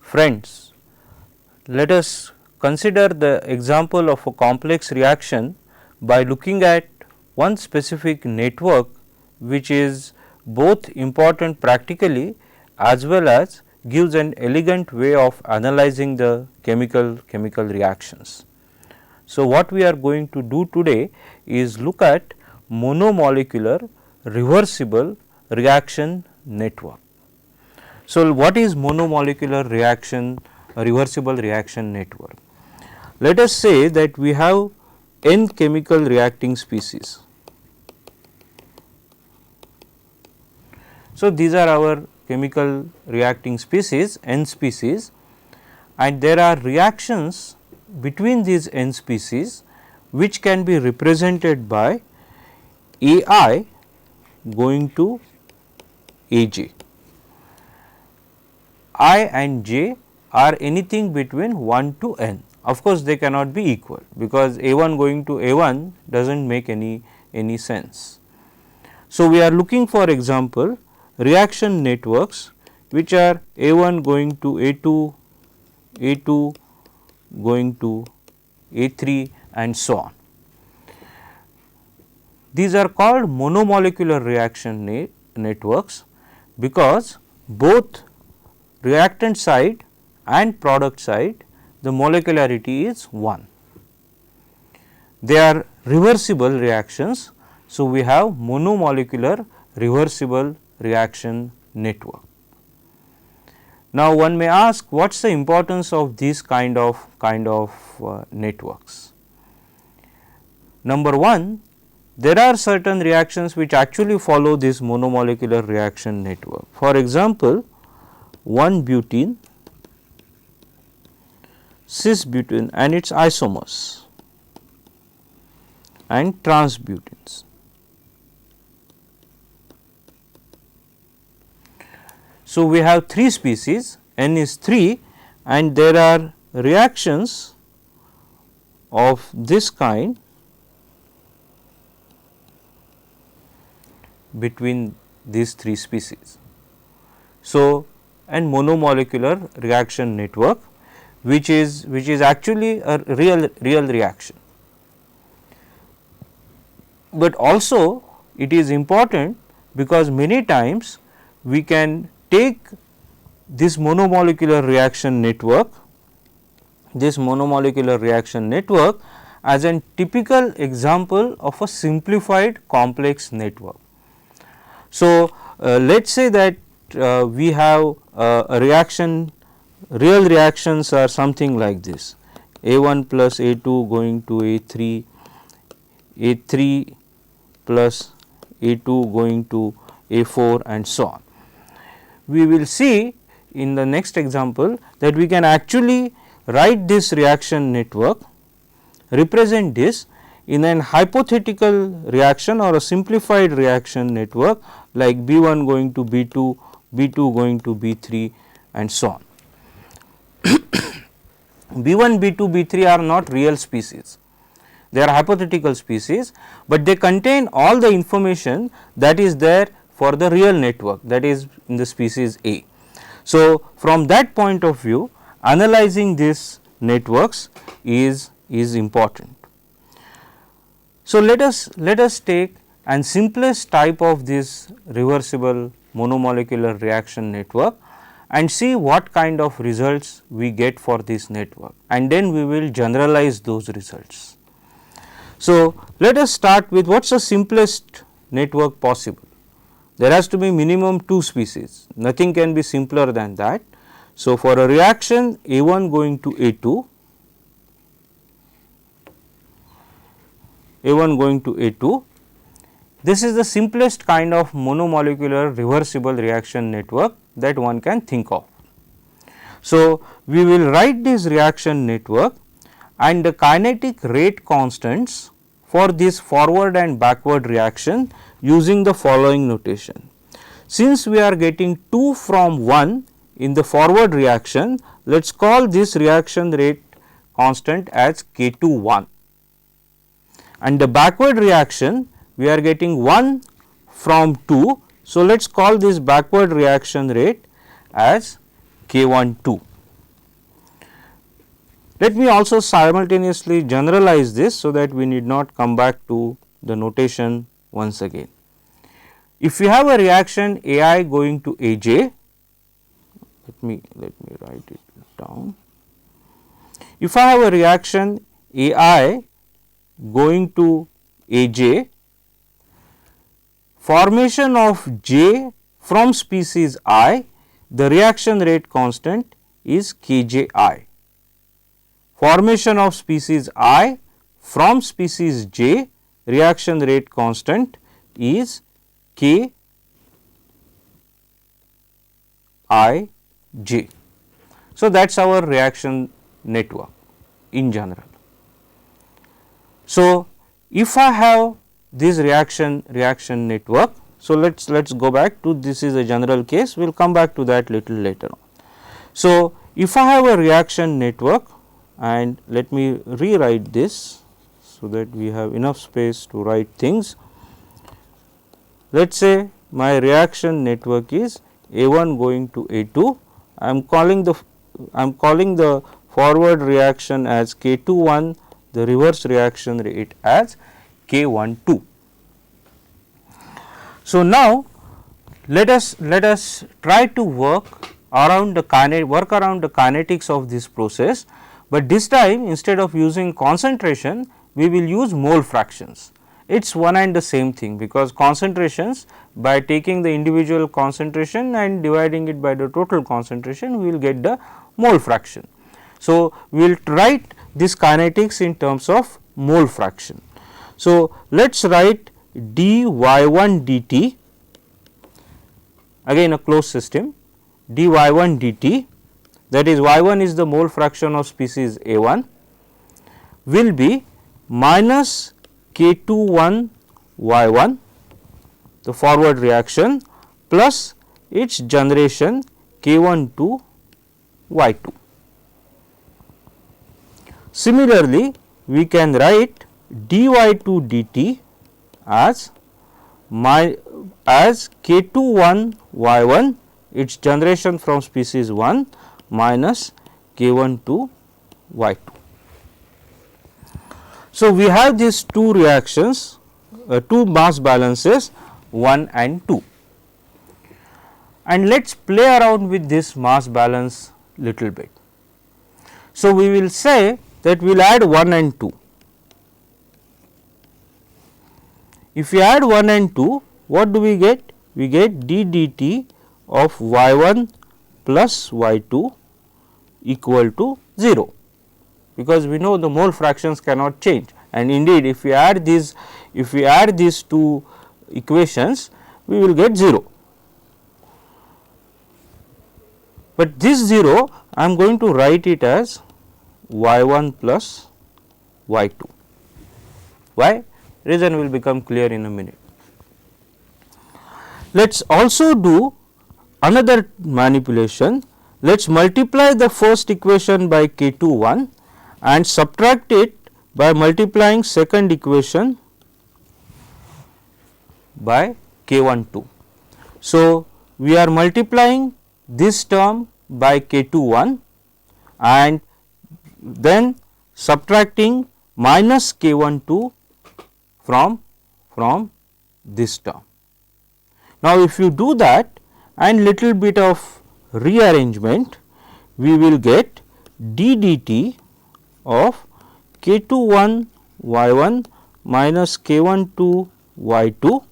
Friends, let us consider the example of a complex reaction by looking at one specific network which is both important practically as well as gives an elegant way of analyzing the chemical reactions. So, what we are going to do today is look at monomolecular reversible reaction network. So, what is monomolecular reversible reaction network? Let us say that we have n chemical reacting species. So, these are our chemical reacting species, n species, and there are reactions between these n species which can be represented by A I going to A j. I and j are anything between 1 to n. Of course, they cannot be equal because A 1 going to A 1 does not make any sense. So, we are looking for example reaction networks which are A 1 going to A 2, A 2 going to A 3 and so on. These are called monomolecular reaction networks because both reactant side and product side the molecularity is 1. They are reversible reactions. So, we have monomolecular reversible reaction network. Now, one may ask what is the importance of these kind of networks. Number 1, there are certain reactions which actually follow this monomolecular reaction network. For example, 1-butene, cis-butene and its isomers and trans-butenes. So, we have 3 species, n is 3 and there are reactions of this kind between these 3 species. So, and monomolecular reaction network which is actually a real reaction, but also it is important because many times we can take this monomolecular reaction network as a typical example of a simplified complex network. So, let us say that we have a reaction, real reactions are something like this: A 1 plus A 2 going to A 3, A 3 plus A 2 going to A 4 and so on. We will see in the next example that we can actually write this reaction network, represent this in an hypothetical reaction or a simplified reaction network like B 1 going to B 2, B 2 going to B 3 and so on. B 1, B 2, B 3 are not real species, they are hypothetical species, but they contain all the information that is there for the real network, that is in the species A. So, from that point of view analyzing these networks is important. So, let us take an simplest type of this reversible monomolecular reaction network and see what kind of results we get for this network, and then we will generalize those results. So, let us start with what is the simplest network possible. There has to be minimum 2 species, nothing can be simpler than that. So, for a reaction A 1 going to A 2, A 1 going to A 2, this is the simplest kind of monomolecular reversible reaction network that one can think of. So, we will write this reaction network and the kinetic rate constants for this forward and backward reaction using the following notation. Since we are getting 2 from 1 in the forward reaction, let us call this reaction rate constant as K21, and the backward reaction we are getting 1 from 2. So, let us call this backward reaction rate as K12. Let me also simultaneously generalize this, so that we need not come back to the notation once again. If we have a reaction AI going to AJ, let me write it down. If I have a reaction AI going to AJ, formation of J from species I, the reaction rate constant is Kji. Formation of species I from species J, reaction rate constant is Kij. So, that is our reaction network in general. So, if I have this reaction network, so let us go back to this is a general case, we will come back to that little later on. So, if I have a reaction network, and let me rewrite this, so that we have enough space to write things. Let us say my reaction network is A1 going to A2, I am calling the forward reaction as K21, the reverse reaction rate as K12. So, now let us try to work around the kinetics of this process, but this time instead of using concentration, we will use mole fractions. It is one and the same thing, because concentrations, by taking the individual concentration and dividing it by the total concentration, we will get the mole fraction. So, we will write this kinetics in terms of mole fraction. So, let us write dy1 dt, again a closed system, dy1 dt, that is y1 is the mole fraction of species A1, will be minus K21 y1, the forward reaction, plus its generation K12 y2. Similarly, we can write dy2 dt as K21 y1, its generation from species 1, minus K12 y2. So, we have these two reactions, two mass balances 1 and 2, and let us play around with this mass balance little bit. So, we will say that we will add 1 and 2. If we add 1 and 2, what do we get? We get d dt of y1 plus y2 equal to 0, because we know the mole fractions cannot change, and indeed if we add these two equations, we will get 0. But this 0 I am going to write it as y1 plus y2. Why? Reason will become clear in a minute. Let us also do another manipulation. Let us multiply the first equation by K21 and subtract it by multiplying second equation by K12. So, we are multiplying this term by K21 and then subtracting minus K12 from this term. Now, if you do that and little bit of rearrangement, we will get d dt of K21 y1 minus K12 y2,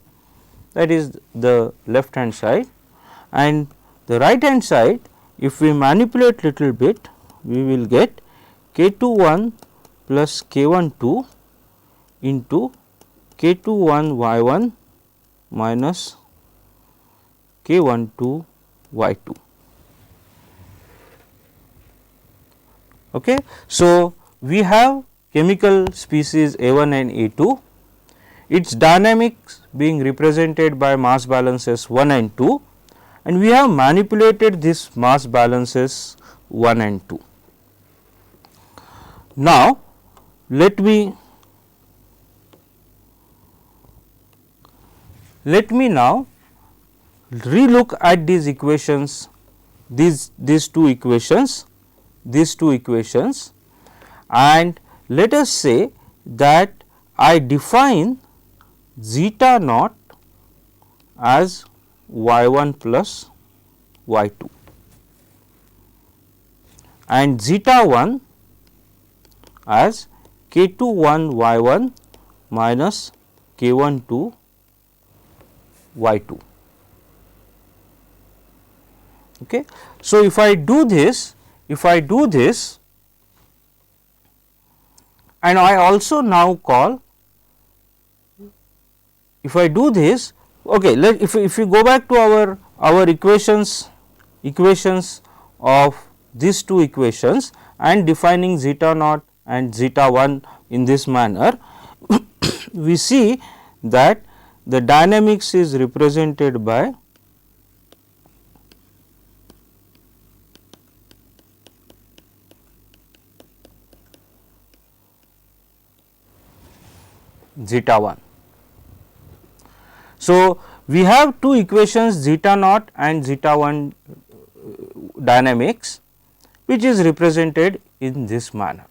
that is the left hand side, and the right hand side, if we manipulate little bit, we will get K21 plus K12 into K21 y1 minus K12 y2. Okay. So, we have chemical species A1 and A2, its dynamics being represented by mass balances 1 and 2, and we have manipulated this mass balances 1 and 2. Now, let me now relook at these equations, these two equations, and let us say that I define zeta naught as y 1 plus y 2 and zeta 1 as k 2 1 y 1 minus k 1 2 y 2. Okay. So, if I do this, and I also now call, if I do this, okay, if we go back to our equations of these two equations and defining zeta naught and zeta 1 in this manner, we see that the dynamics is represented by zeta 1. So, we have two equations zeta naught and zeta 1 dynamics, which is represented in this manner.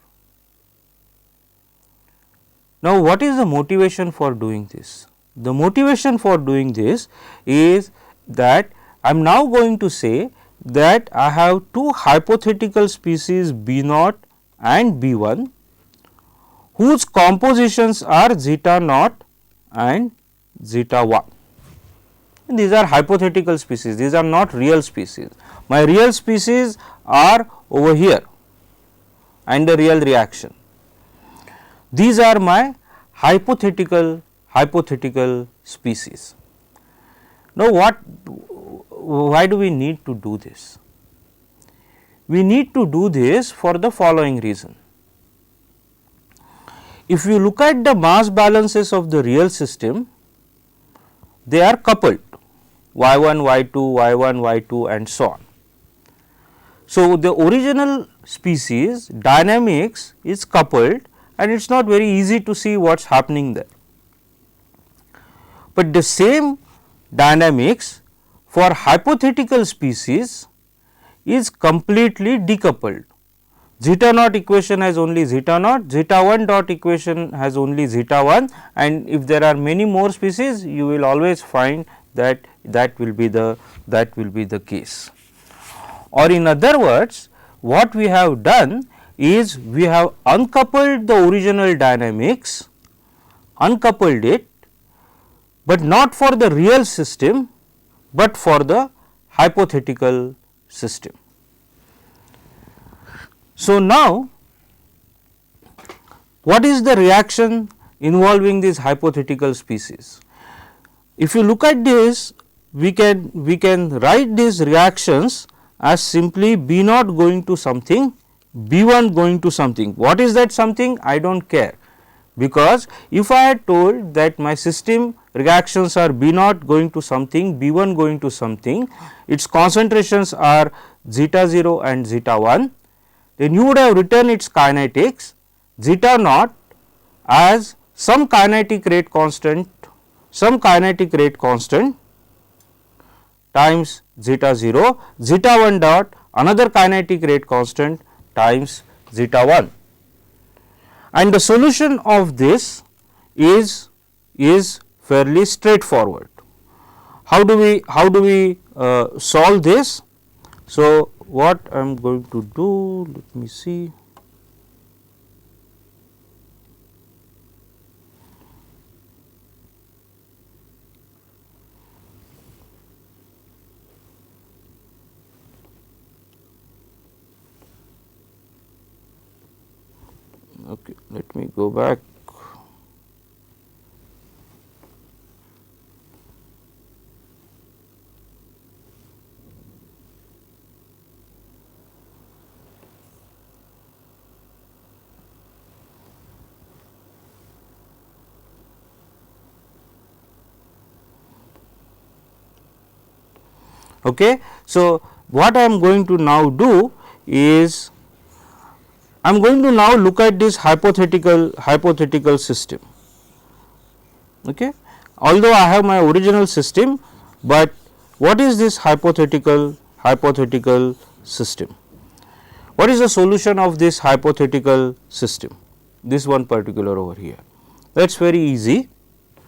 Now, what is the motivation for doing this? The motivation for doing this is that I am now going to say that I have two hypothetical species B naught and B 1 whose compositions are zeta naught and zeta 1. And these are hypothetical species, these are not real species. My real species are over here and the real reaction. These are my hypothetical species. Now, why do we need to do this? We need to do this for the following reason. If you look at the mass balances of the real system, they are coupled y 1, y 2, y 1, y 2 and so on. So, the original species dynamics is coupled and it is not very easy to see what is happening there. But the same dynamics for hypothetical species is completely decoupled. Zeta naught equation has only zeta naught, zeta 1 dot equation has only zeta 1, and if there are many more species, you will always find that that will be the case. Or in other words, what we have done is we have uncoupled the original dynamics, uncoupled it, but not for the real system, but for the hypothetical system. So, now what is the reaction involving these hypothetical species? If you look at this, we can write these reactions as simply B naught going to something, B 1 going to something. What is that something? I do not care, because if I had told that my system reactions are B naught going to something, B 1 going to something, its concentrations are zeta 0 and zeta 1, then you would have written its kinetics zeta naught as some kinetic rate constant times zeta 0, zeta 1 dot another kinetic rate constant times zeta 1. And the solution of this is fairly straightforward. How do we solve this? So, what I am going to do, let me see. Okay, let me go back. Okay. So, what I am going to now do is I am going to now look at this hypothetical system. Okay. Although I have my original system, but what is this hypothetical system? what is the solution of this hypothetical system, this one particular over here? That is very easy.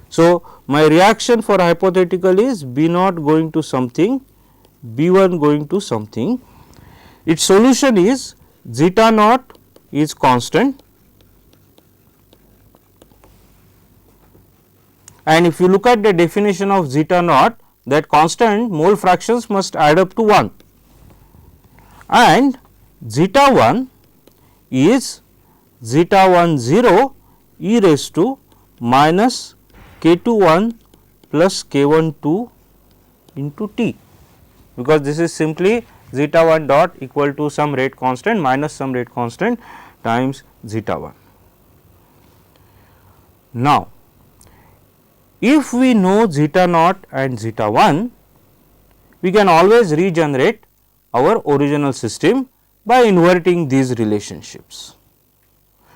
So, my reaction for hypothetical is B naught going to something, B 1 going to something. Its solution is zeta naught is constant, and if you look at the definition of zeta naught, that constant mole fractions must add up to 1, and zeta 1 is zeta 1 0 e raised to minus k 2 1 plus k 1 2 into t, because this is simply zeta 1 dot equal to some rate constant minus some rate constant times zeta 1. Now, if we know zeta naught and zeta 1, we can always regenerate our original system by inverting these relationships.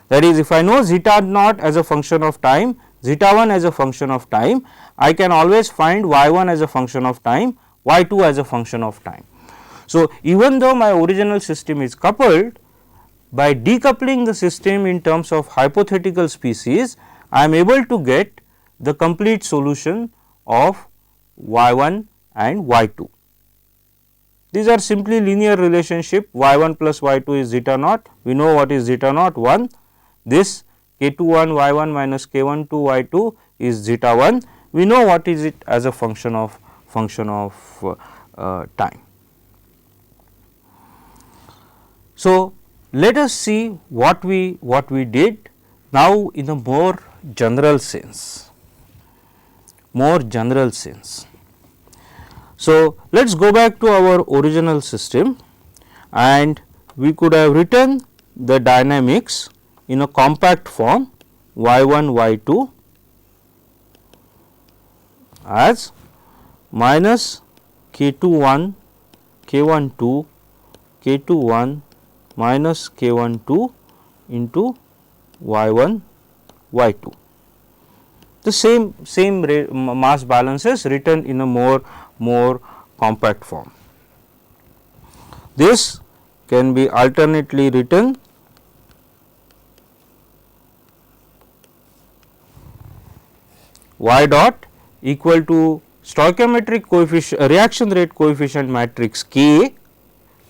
That is, if I know zeta naught as a function of time, zeta 1 as a function of time, I can always find y 1 as a function of time, y 2 as a function of time. So, even though my original system is coupled, by decoupling the system in terms of hypothetical species, I am able to get the complete solution of y 1 and y 2. These are simply linear relationship, y 1 plus y 2 is zeta naught, we know what is zeta naught 1, this k 2 1 y 1 minus k 1 2 y 2 is zeta 1, we know what is it as a function of time. So, let us see what we did now in a more general sense. So, let us go back to our original system, and we could have written the dynamics in a compact form y 1 y 2 as minus k 2 1 k 1 2 k 2 1 minus k 1 2 into y 1 y 2. The same mass balances written in a more compact form. This can be alternately written y dot equal to stoichiometric coefficient reaction rate coefficient matrix K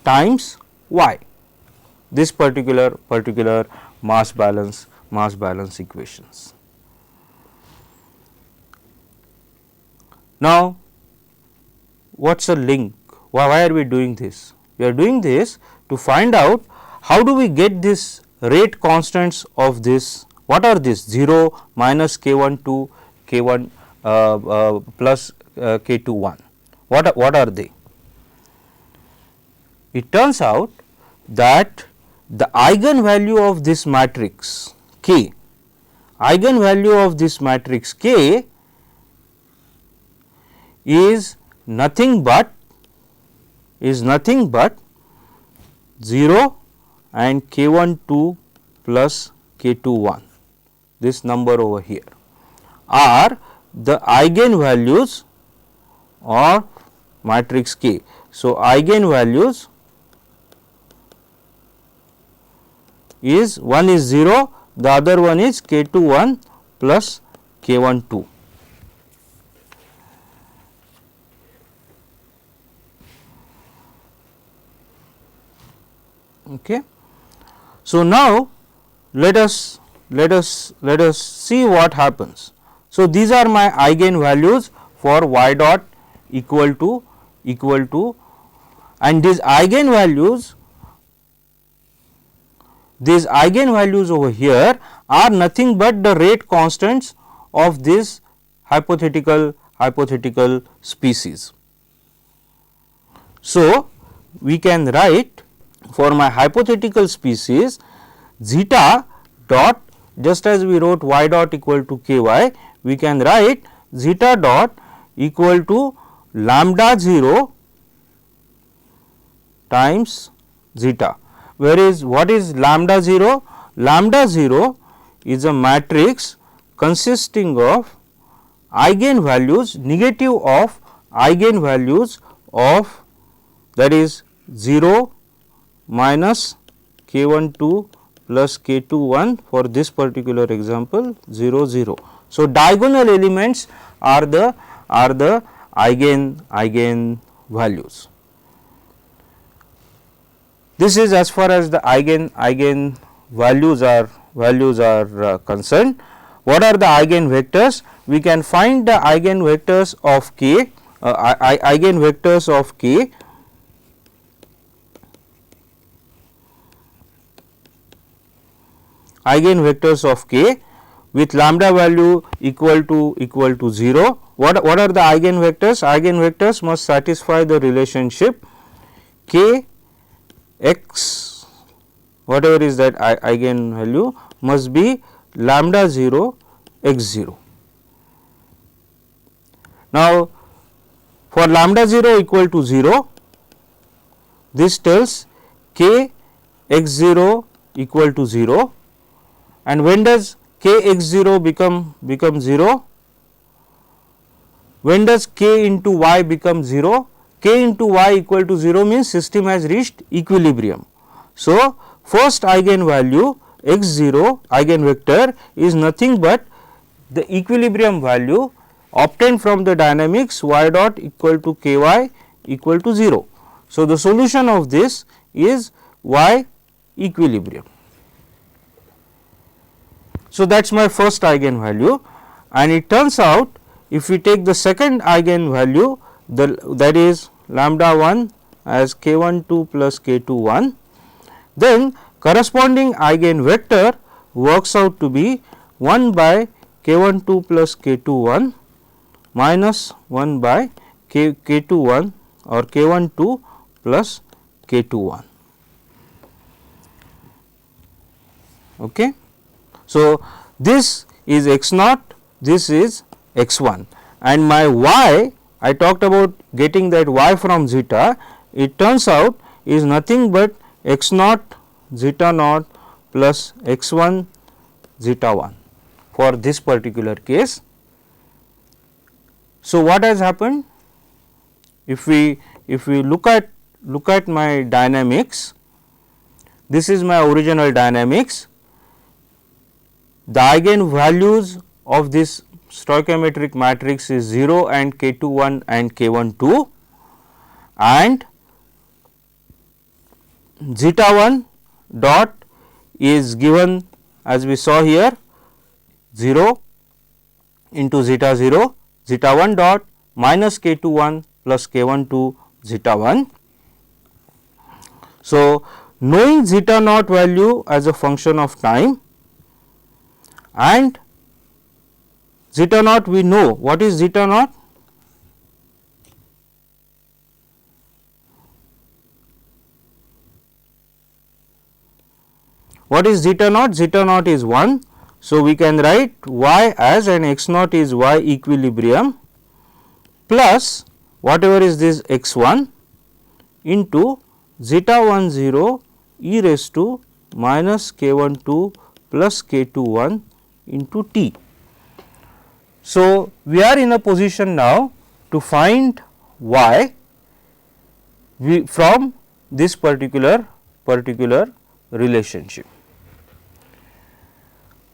times y, this particular mass balance equations. Now, what is a link? Why are we doing this? We are doing this to find out how do we get this rate constants of this, what are this 0 minus k 1 2 k 1 plus k 2 1, what are they? It turns out that the eigenvalue of this matrix K, eigenvalue of this matrix K is nothing but 0 and k 1 2 plus k 2 1, this number over here are the eigenvalues of matrix K. So, eigenvalues is one is 0, the other one is k 2 1 plus k 1 2. Okay. So, now let us see what happens. So, these are my eigenvalues for y dot equal to and these eigenvalues over here are nothing but the rate constants of this hypothetical species. So, we can write for my hypothetical species zeta dot, just as we wrote y dot equal to k y, we can write zeta dot equal to lambda 0 times zeta. Where is what is lambda 0? Lambda 0 is a matrix consisting of eigenvalues, negative of eigenvalues of, that is 0 minus K12 plus K21 for this particular example 0 0. So, diagonal elements are the eigen values. This is as far as the eigen values are concerned. What are the eigenvectors? We can find the eigenvectors of K, eigenvectors of K eigenvectors of K with lambda value equal to 0. What are the eigenvectors? Eigenvectors must satisfy the relationship K x whatever is that eigenvalue must be lambda 0 x 0. Now, for lambda 0 equal to 0, this tells K x 0 equal to 0, and when does K x 0 become 0? When does K into y become 0? K into y equal to 0 means system has reached equilibrium. So, first eigenvalue x 0 eigenvector is nothing but the equilibrium value obtained from the dynamics y dot equal to k y equal to 0. So, the solution of this is y equilibrium. So, that is my first eigenvalue, and it turns out if we take the second eigenvalue, that is lambda 1 as k 1 2 plus k 2 1, then corresponding eigenvector works out to be 1 by k 1 2 plus k 2 1 minus 1 by k 2 1 or k 1 2 plus k 2 1. Okay. So, this is x 0, this is x 1, and my y, I talked about getting that y from zeta, it turns out is nothing but x 0 zeta naught plus x 1 zeta 1 for this particular case. So, what has happened? If we look at my dynamics, this is my original dynamics. The eigenvalues of this stoichiometric matrix is 0 and k 2 1 and k 1 2, and zeta 1 dot is given as we saw here 0 into zeta 0, zeta 1 dot minus k 2 1 plus k 1 2 zeta 1. So, knowing zeta naught value as a function of time and zeta naught, we know what is zeta naught. What is zeta naught? Zeta naught is 1. So, we can write y as and x naught is y equilibrium plus whatever is this x 1 into zeta 1 0 e raised to minus k 1 2 plus k 2 1 into t. So, we are in a position now to find y from this particular relationship.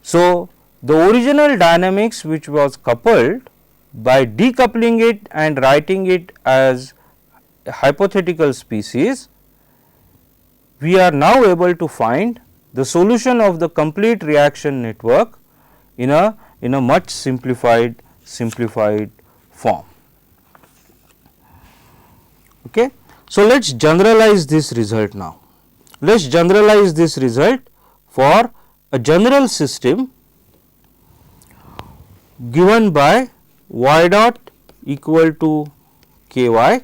So, the original dynamics which was coupled, by decoupling it and writing it as a hypothetical species, we are now able to find the solution of the complete reaction network in a much simplified form. Okay. So, let us generalize this result now. Let us generalize this result for a general system given by y dot equal to k y.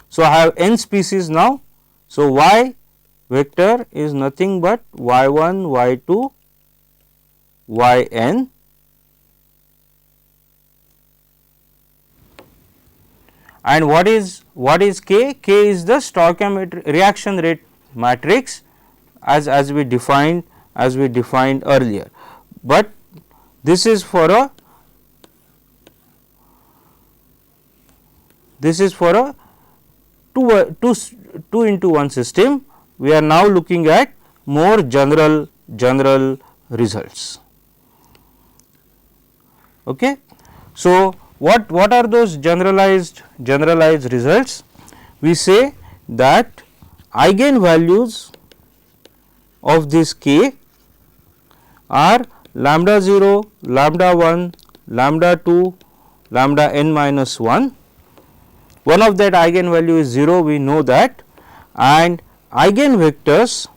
So, I have n species now. So, y vector is nothing but y 1, y 2, y n, and what is k? K is the stoichiometric reaction rate matrix as we defined earlier, but this is for a 2 into 1 system. we are now looking at more general results. Okay. So, what are those generalized results? We say that eigenvalues of this k are lambda 0, lambda 1, lambda 2, lambda n minus 1. One of that eigenvalue is 0, we know that, and eigenvectors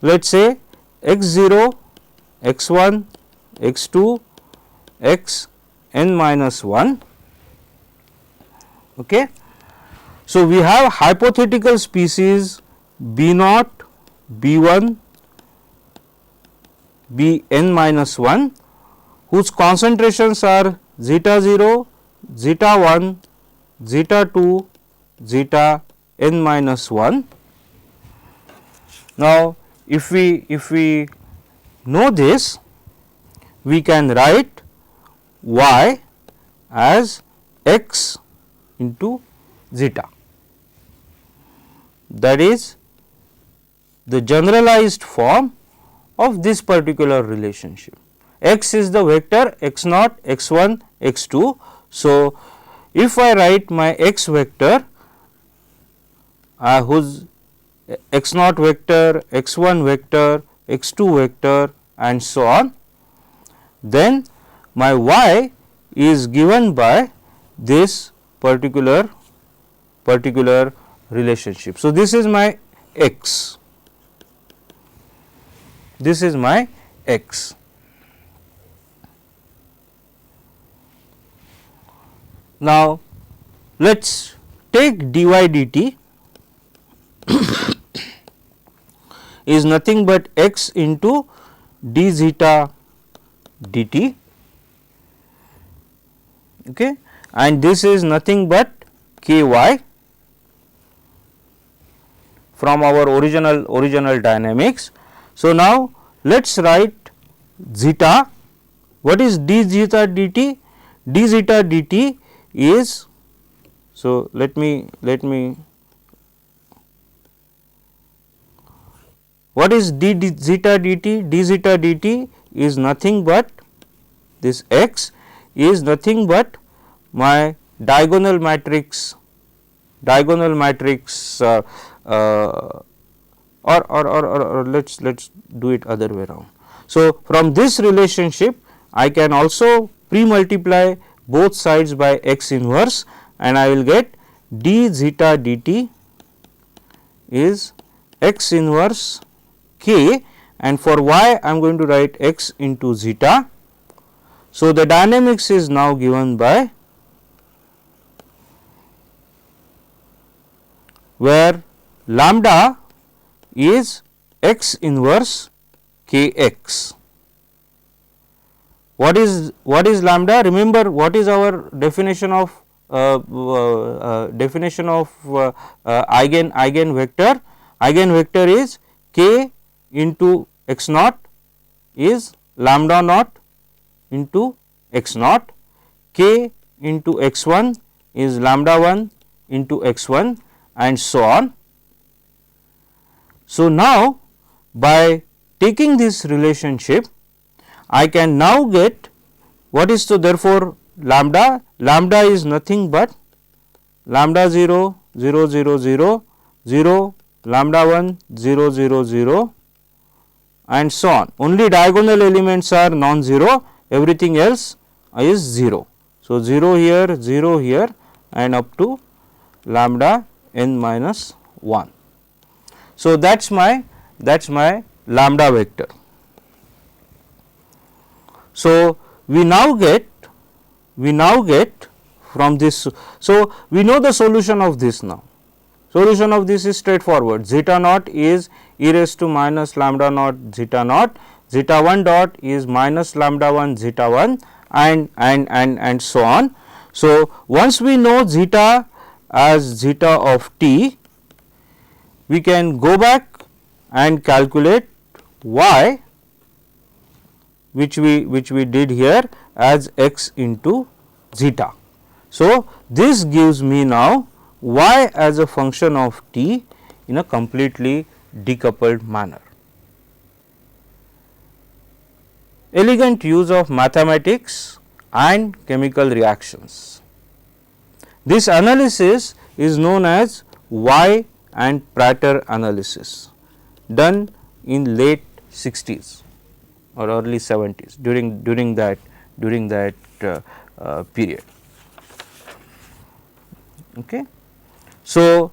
let us say x 0, x 1, x 2, x n minus 1. Okay. So, we have hypothetical species b naught, b 1, b n minus 1 whose concentrations are zeta 0, zeta 1, zeta 2, zeta n minus 1. Now, if we know this, we can write y as x into zeta, that is the generalized form of this particular relationship. X is the vector x naught, x 1, x 2. So, if I write my x vector whose x naught vector, x 1 vector, x 2 vector and so on, then my y is given by this particular relationship. So, this is my x, this is my x. Now, let us take dy dt is nothing but x into d zeta dt, okay, and this is nothing but ky from our original dynamics. So, now let us write zeta. What is d zeta dt? D zeta dt is, so let me what is d zeta dt? D zeta dt is nothing but this x is nothing but my diagonal matrix or let's do it other way around. So, from this relationship I can also pre-multiply both sides by x inverse and I will get d zeta dt is x inverse k, and for y I am going to write x into zeta. So, the dynamics is now given by where lambda is x inverse k x. What is lambda? Remember what is our definition of eigenvector? Eigenvector is k into x naught is lambda naught into x naught, k into x 1 is lambda 1 into x 1 and so on. So, now by taking this relationship I can now get what is, so therefore, lambda is nothing but lambda 0 0 0 0 0 lambda 1 0 0 0 and so on. Only diagonal elements are non-zero, everything else is 0. So, 0 here and up to lambda n minus 1. So, that is my lambda vector. So, we now get from this. So, we know the solution of this now. Solution of this is straightforward. Zeta naught is e raised to minus lambda naught zeta naught, zeta 1 dot is minus lambda 1 zeta 1 and so on. So, once we know zeta as zeta of t, we can go back and calculate y, which we did here as x into zeta. So, this gives me now y as a function of t in a completely decoupled manner. Elegant use of mathematics and chemical reactions. This analysis is known as Y and Prater analysis, done in late 60s or early 70s during that period. Okay. So,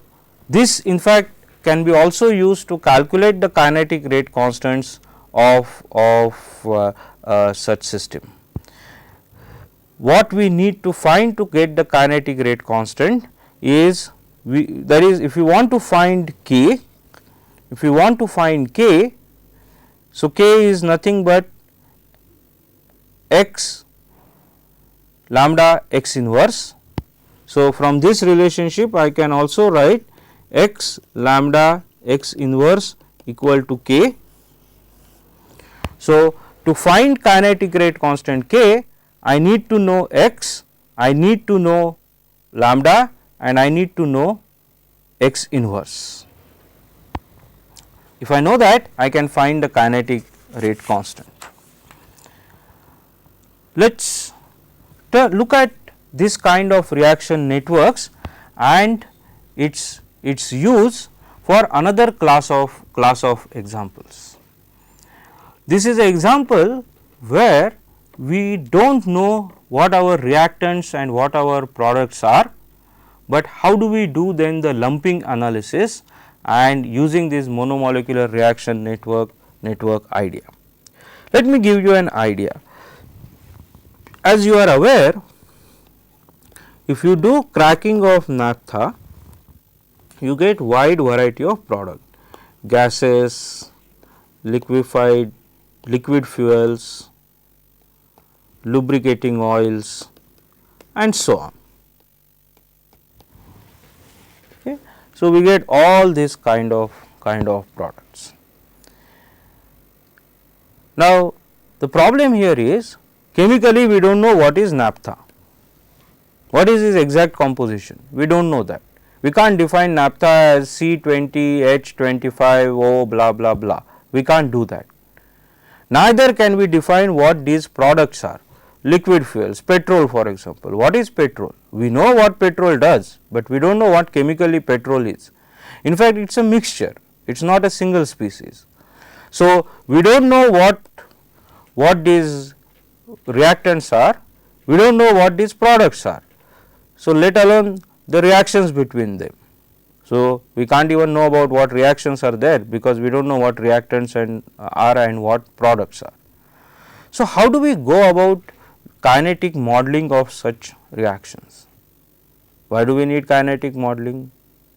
this in fact can be also used to calculate the kinetic rate constants of such system. What we need to find to get the kinetic rate constant is if you want to find k, so k is nothing but x lambda x inverse. So, from this relationship I can also write x lambda x inverse equal to k. So, to find kinetic rate constant k, I need to know x, I need to know lambda, and I need to know x inverse. If I know that, I can find the kinetic rate constant. Let us look at this kind of reaction networks and its use for another class of examples. This is an example where we do not know what our reactants and what our products are, but how do we do then the lumping analysis and using this monomolecular reaction network idea. Let me give you an idea. As you are aware, if you do cracking of naphtha, you get wide variety of product, gases, liquid fuels, lubricating oils and so on. Okay. So, we get all this kind of products. Now, the problem here is chemically we do not know what is naphtha, what is its exact composition, we do not know that. We can't define naphtha as C20, H25, O blah blah blah, we can't do that. Neither can we define what these products are. Liquid fuels, petrol for example, what is petrol? We know what petrol does, but we do not know what chemically petrol is. In fact, it is a mixture, it is not a single species. So, we do not know what these reactants are, we do not know what these products are. So, let alone the reactions between them. So, we can't even know about what reactions are there, because we do not know what reactants are and what products are. So, how do we go about kinetic modeling of such reactions? Why do we need kinetic modeling?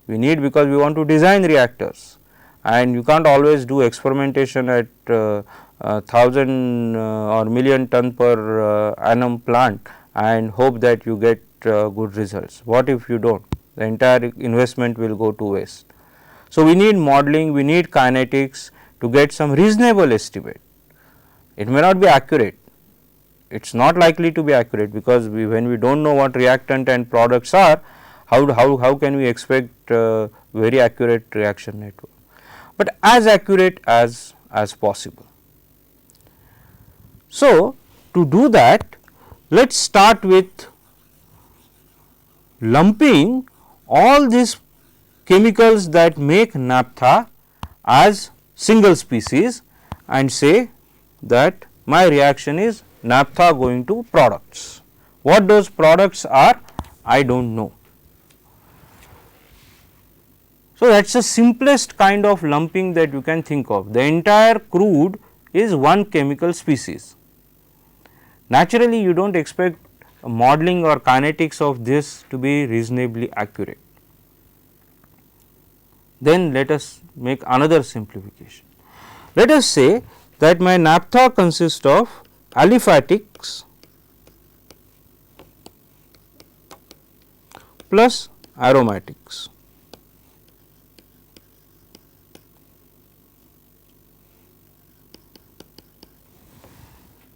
We need because we want to design reactors, and you can't always do experimentation at 1000 or million ton per annum plant and hope that you get good results. What if you do not? The entire investment will go to waste. So, we need modeling, we need kinetics to get some reasonable estimate. It may not be accurate, it is not likely to be accurate, because when we do not know what reactant and products are, how can we expect very accurate reaction network, but as accurate as possible. So, to do that, let us start with lumping all these chemicals that make naphtha as single species and say that my reaction is naphtha going to products. What those products are, I do not know. So, that is the simplest kind of lumping that you can think of. The entire crude is one chemical species. Naturally, you do not expect modeling or kinetics of this to be reasonably accurate. Then let us make another simplification. Let us say that my naphtha consists of aliphatics plus aromatics.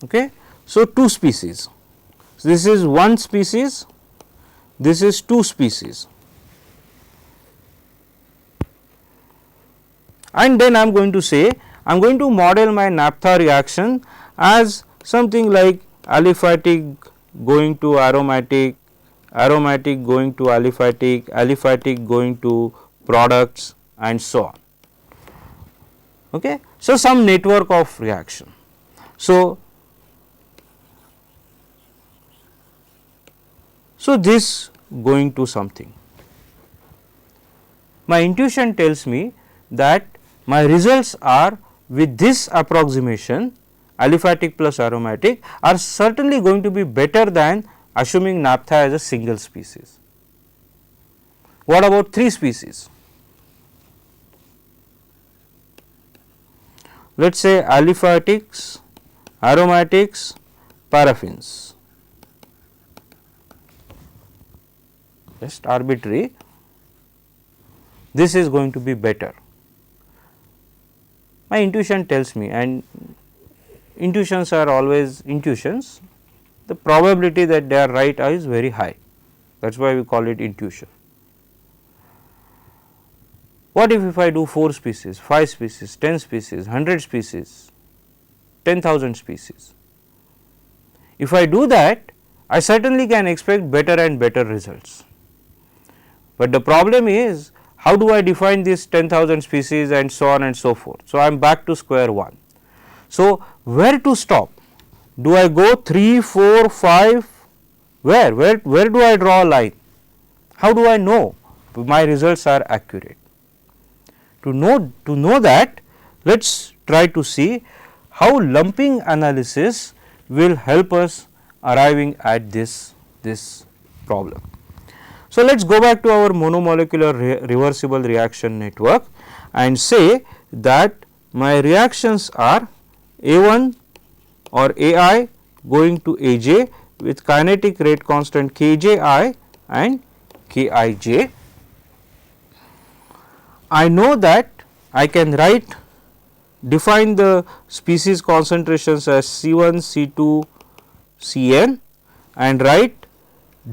Okay. So, two species. So, this is one species, this is 2 species, and then I am going to say I am going to model my naphtha reaction as something like aliphatic going to aromatic, aromatic going to aliphatic, aliphatic going to products and so on. Okay. So, some network of reaction. So, this going to something. My intuition tells me that my results are with this approximation aliphatic plus aromatic are certainly going to be better than assuming naphtha as a single species. What about 3 species? Let us say aliphatics, aromatics, paraffins, just arbitrary, this is going to be better. My intuition tells me, and intuitions are always intuitions, the probability that they are right is very high, that is why we call it intuition. What if I do 4 species, 5 species, 10 species, 100 species, 10,000 species? If I do that, I certainly can expect better and better results. But the problem is, how do I define this 10,000 species and so on and so forth? So, I am back to square one. So, where to stop? Do I go 3, 4, 5? Where do I draw a line? How do I know my results are accurate? To know that, let us try to see how lumping analysis will help us arriving at this problem. So, let us go back to our monomolecular reversible reaction network and say that my reactions are A1 or AI going to AJ with kinetic rate constant Kji and Kij. I know that I can define the species concentrations as C1, C2, Cn and write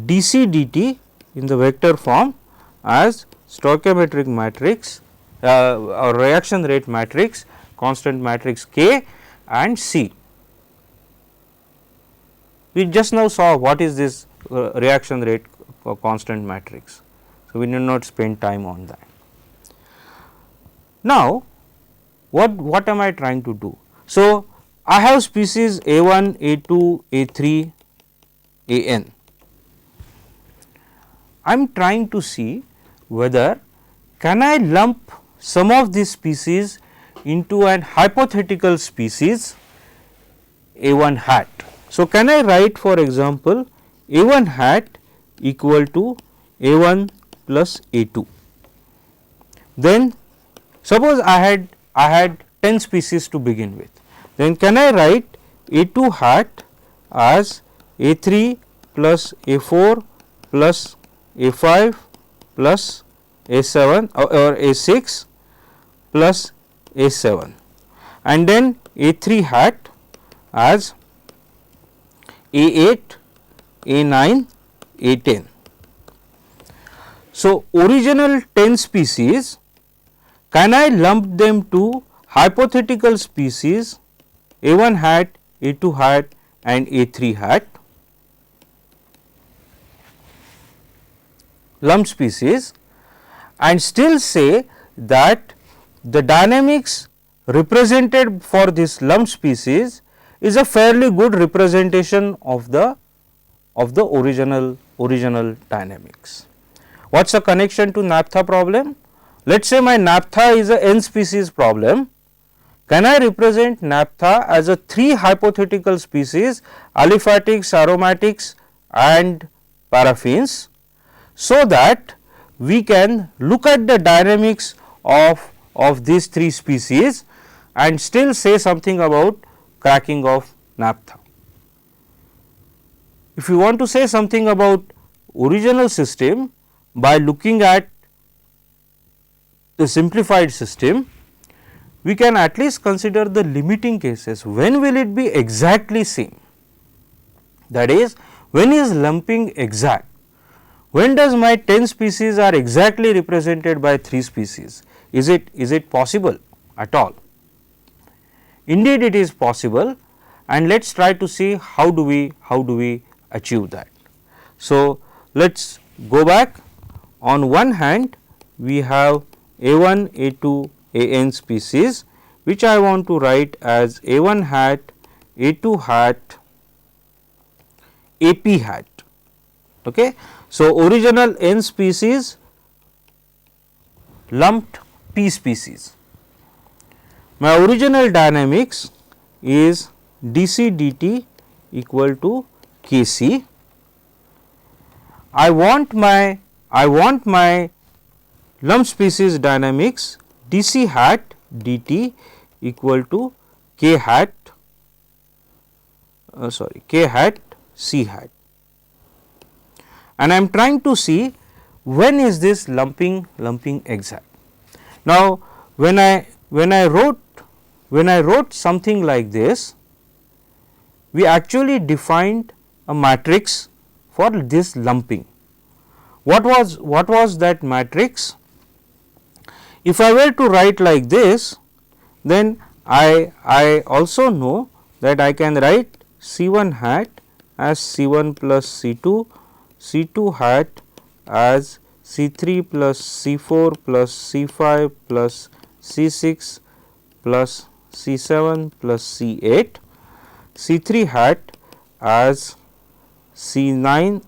dC dt in the vector form as stoichiometric matrix or reaction rate matrix, constant matrix K and C. We just now saw what is this reaction rate constant matrix. So, we need not spend time on that. Now, what am I trying to do? So, I have species A1, A2, A3, An. I am trying to see whether can I lump some of these species into an hypothetical species A1 hat. So, can I write for example, A1 hat equal to A1 plus A2. Then suppose I had 10 species to begin with, then can I write A2 hat as A3 plus A4 plus A5 plus A7 or A6 plus A7 and then A3 hat as A8, A9, A10. So, original 10 species, can I lump them to hypothetical species A1 hat, A2 hat and A3 hat, lump species, and still say that the dynamics represented for this lump species is a fairly good representation of the original dynamics. What is the connection to naphtha problem? Let us say my naphtha is a n species problem. Can I represent naphtha as a 3 hypothetical species aliphatics, aromatics and paraffins, so that we can look at the dynamics of these 3 species and still say something about cracking of naphtha. If you want to say something about original system by looking at the simplified system, we can at least consider the limiting cases. When will it be exactly same? That is, when is lumping exact? When does my 10 species are exactly represented by 3 species? Is it possible at all? Indeed, it is possible, and let us try to see how do we achieve that. So, let us go back. On one hand, we have A1, A2, An species, which I want to write as A1 hat, A2 hat, AP hat. Okay. So, original N species lumped P species. My original dynamics is dc dt equal to Kc. I want my lump species dynamics dc hat dt equal to K hat K hat C hat, and I am trying to see when is this lumping exact. Now, when I wrote something like this, we actually defined a matrix for this lumping. What was that matrix? If I were to write like this, then I also know that I can write C1 hat as C1 plus C2, C2 hat as C3 plus C4 plus C5 plus C6 plus C7 plus C8, C3 hat as C9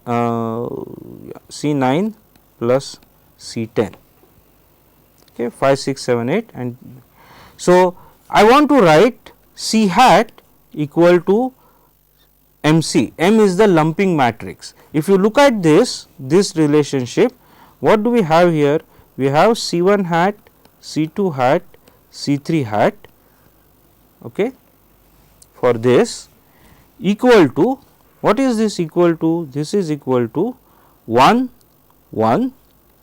C9 plus C10, okay, 5, 6, 7, 8, and so I want to write C hat equal to MC. M is the lumping matrix. If you look at this relationship, what do we have here? We have C1 hat, C2 hat, C3 hat, okay, for this equal to, what is this equal to? This is equal to 1 1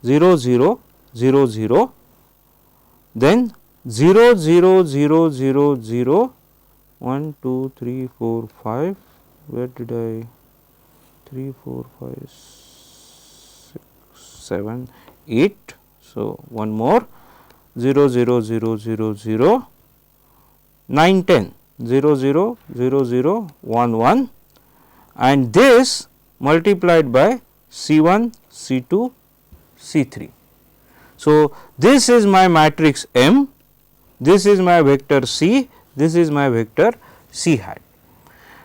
0 0 0 0, then 0 0 0 0 0 1 2 3 4 5, where did I 3 4 5 6 7 8. So, one more 0 0 0 0 0 9 10 0 0 0 0 1 1, and this multiplied by C1 C2 C3. So, this is my matrix M, this is my vector C, this is my vector C hat.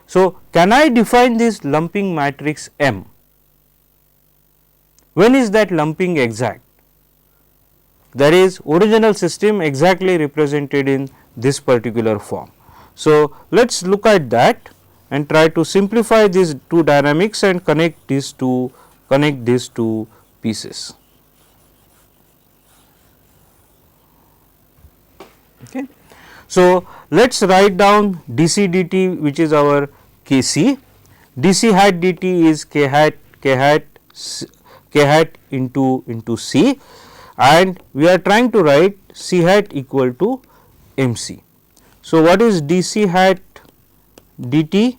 So, can I define this lumping matrix M? When is that lumping exact? That is original system exactly represented in this particular form. So, let us look at that and try to simplify these two dynamics and connect these two pieces. Okay. So, let us write down dc dt, which is our Kc. dc hat dt is K hat into C, and we are trying to write C hat equal to MC. So, what is dc hat dt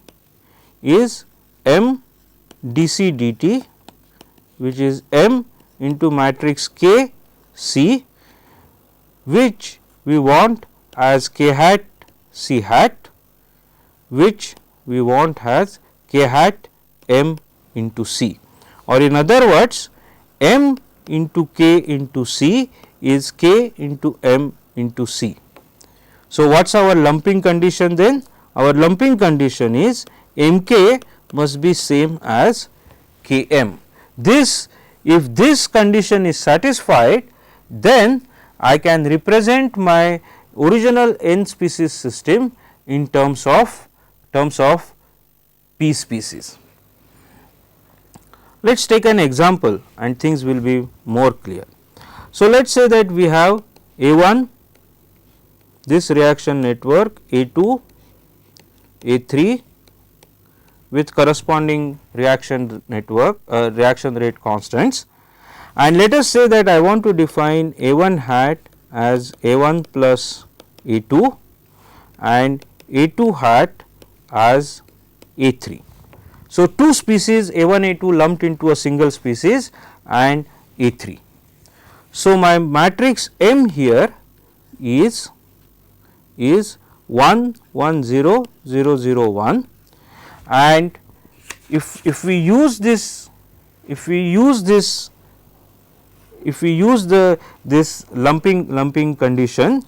is M dc dt, which is M into matrix K C, which we want as K hat C hat, which we want as K hat M into C, or in other words M into K into C is K into M into C. So, what is our lumping condition then? Our lumping condition is MK must be same as Km. This, if this condition is satisfied, then I can represent my original N species system in terms of P species. Let us take an example and things will be more clear. So, let us say that we have A1, this reaction network, A2, A3 with corresponding reaction network reaction rate constants, and let us say that I want to define A1 hat as A1 plus A2 and A2 hat as A3. So, two species A1 A2 lumped into a single species and A3. So, my matrix M here is 1 1 0 0 0 1, and if we use this this lumping condition,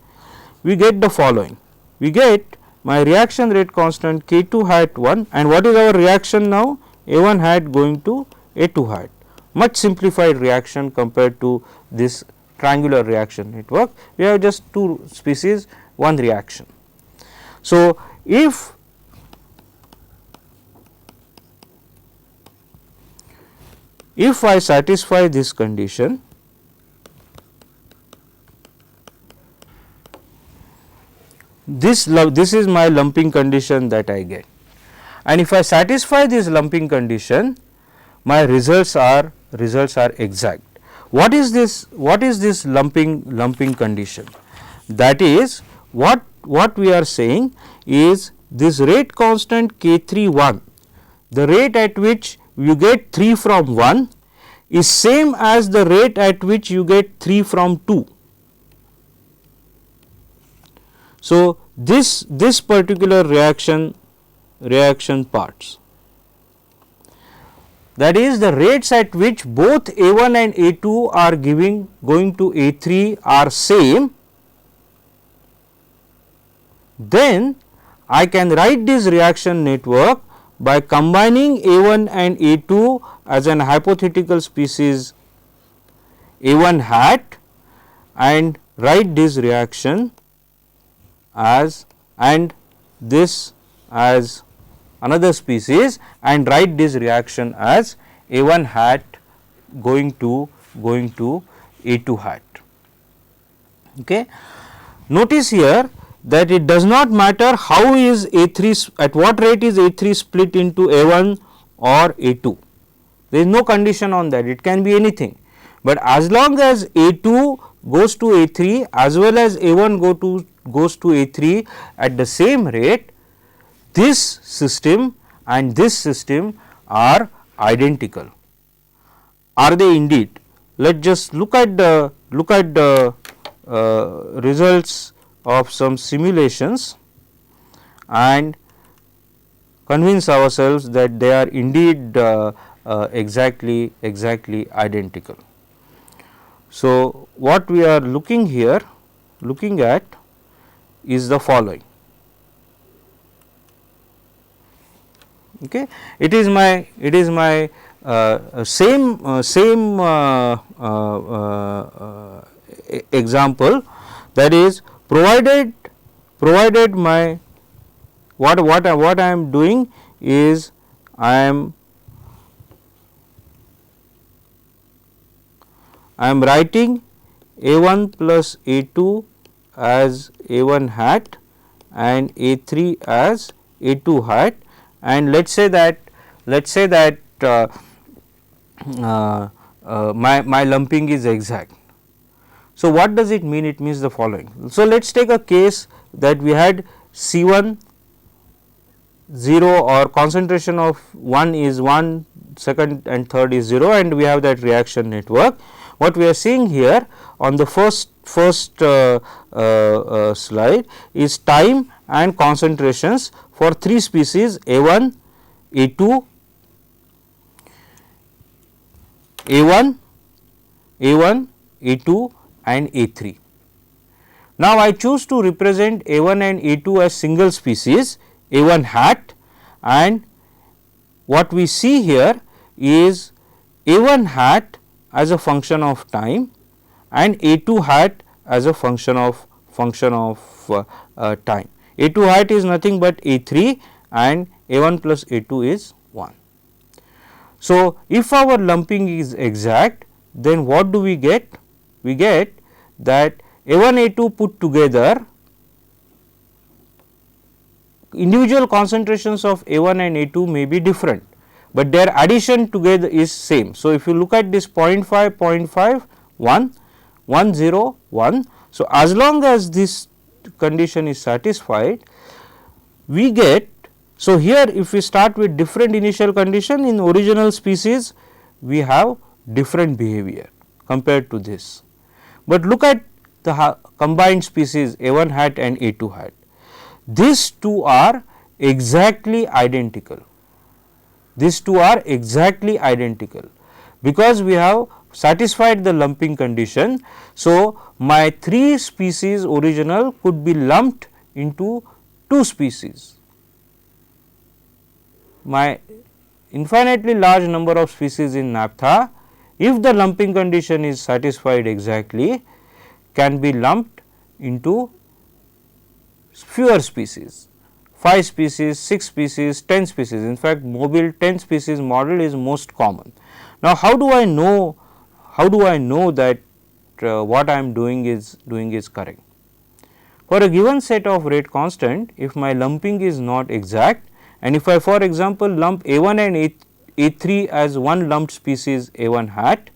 we get the following. We get my reaction rate constant K2 hat 1, and what is our reaction now? A1 hat going to A2 hat, much simplified reaction compared to this triangular reaction network. We have just two species, one reaction. So, if I satisfy this condition, this is my lumping condition that I get, and if I satisfy this lumping condition, my results are exact. What is this lumping condition? That is what we are saying is this rate constant K3 1, the rate at which you get 3 from 1 is same as the rate at which you get 3 from 2. So, this particular reaction parts, that is the rates at which both A1 and A2 are going to A3 are same, then I can write this reaction network by combining A1 and A2 as an hypothetical species A1 hat and write this reaction as and this as another species and write this reaction as A1 hat going to A2 hat. Okay. Notice here that it does not matter how is A3, at what rate is A3 split into A1 or A2. There is no condition on that, it can be anything, but as long as A2 goes to A3 as well as A1 goes to A3 at the same rate, this system and this system are identical. Are they indeed? Let us just look at the results of some simulations and convince ourselves that they are indeed exactly identical. So, what we are looking at is the following. Okay. It is my same example, that is provided my what I am doing is I am writing A1 plus A2 as A1 hat and A3 as A2 hat, and let us say that my lumping is exact. So, what does it mean? It means the following. So, let us take a case that we had C1 0 or concentration of 1 is 1, second and third is 0, and we have that reaction network. What we are seeing here on the first slide is time and concentrations for 3 species A1, A2, A1, A2 and A3. Now, I choose to represent A1 and A2 as single species A1 hat, and what we see here is A1 hat as a function of time and A2 hat as a function of time. A2 hat is nothing but A3 and A1 plus A2 is 1. So, if our lumping is exact, then what do we get? We get that A1 A2 put together, individual concentrations of A1 and A2 may be different, but their addition together is same. So, if you look at this 0.5, 0.5, 1, 1, 0, 1. So, as long as this condition is satisfied, we get So, here if we start with different initial condition, in original species we have different behavior compared to this. But look at the combined species A1 hat and A2 hat. These two are exactly identical. These two are exactly identical because we have satisfied the lumping condition. So, my 3 species original could be lumped into 2 species. My infinitely large number of species in naphtha, if the lumping condition is satisfied exactly, can be lumped into fewer species, 5 species, 6 species, 10 species. In fact, mobile 10 species model is most common. Now, how do I know that what I am doing is correct? For a given set of rate constant, if my lumping is not exact, and if I for example lump A1 and A3 as one lumped species A1 hat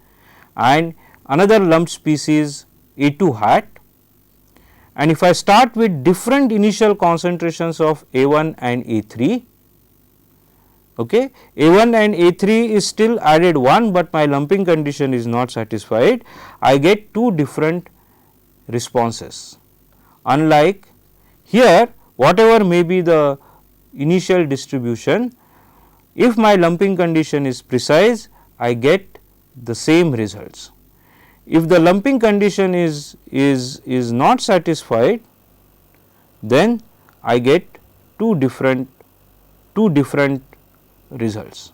and another lumped species A2 hat, and if I start with different initial concentrations of A1 and A3, okay, A1 and A3 is still added 1, but my lumping condition is not satisfied, I get 2 different responses. Unlike here, whatever may be the initial distribution, if my lumping condition is precise, I get the same results. If the lumping condition is not satisfied, then I get two different results.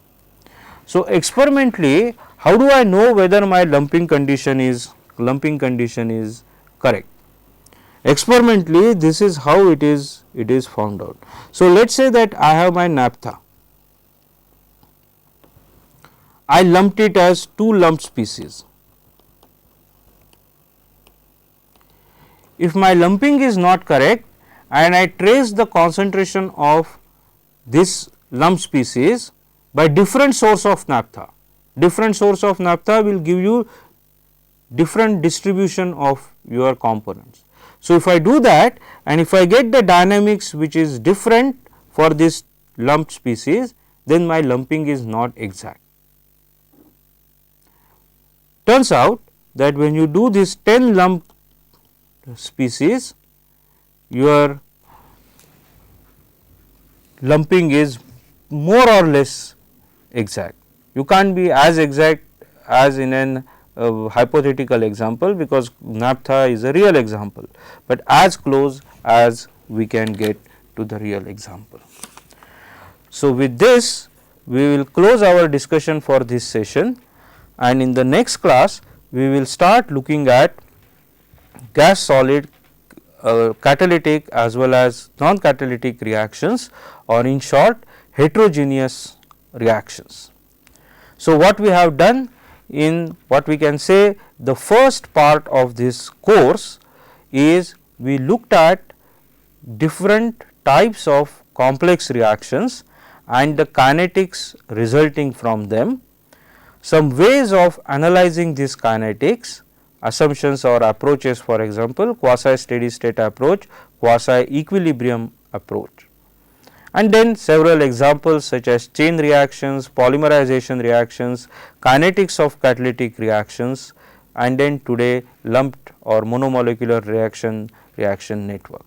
So, experimentally, how do I know whether my lumping condition is correct? Experimentally, this is how it is found out. So, let us say that I have my naphtha, I lumped it as 2 lumped species. If my lumping is not correct and I trace the concentration of this lumped species by different source of naphtha, will give you different distribution of your components. So, if I do that and if I get the dynamics which is different for this lumped species, then my lumping is not exact. Turns out that when you do this 10 lumped species, your lumping is more or less exact. You can't be as exact as in an hypothetical example, because naphtha is a real example, but as close as we can get to the real example. So, with this we will close our discussion for this session, and in the next class we will start looking at gas solid catalytic as well as non catalytic reactions, or in short heterogeneous reactions. So, what we have done in what we can say the first part of this course is we looked at different types of complex reactions and the kinetics resulting from them, some ways of analyzing these kinetics, assumptions or approaches, for example, quasi steady state approach, quasi equilibrium approach, and then several examples such as chain reactions, polymerization reactions, kinetics of catalytic reactions, and then today lumped or monomolecular reaction network.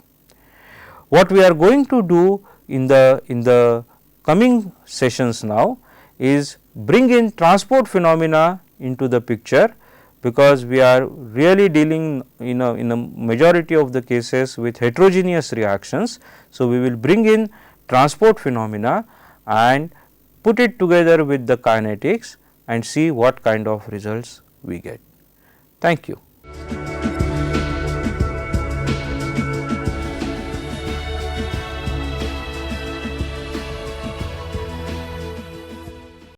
What we are going to do in the coming sessions now is bring in transport phenomena into the picture, because we are really dealing in a majority of the cases with heterogeneous reactions. So, we will bring in transport phenomena and put it together with the kinetics and see what kind of results we get. Thank you.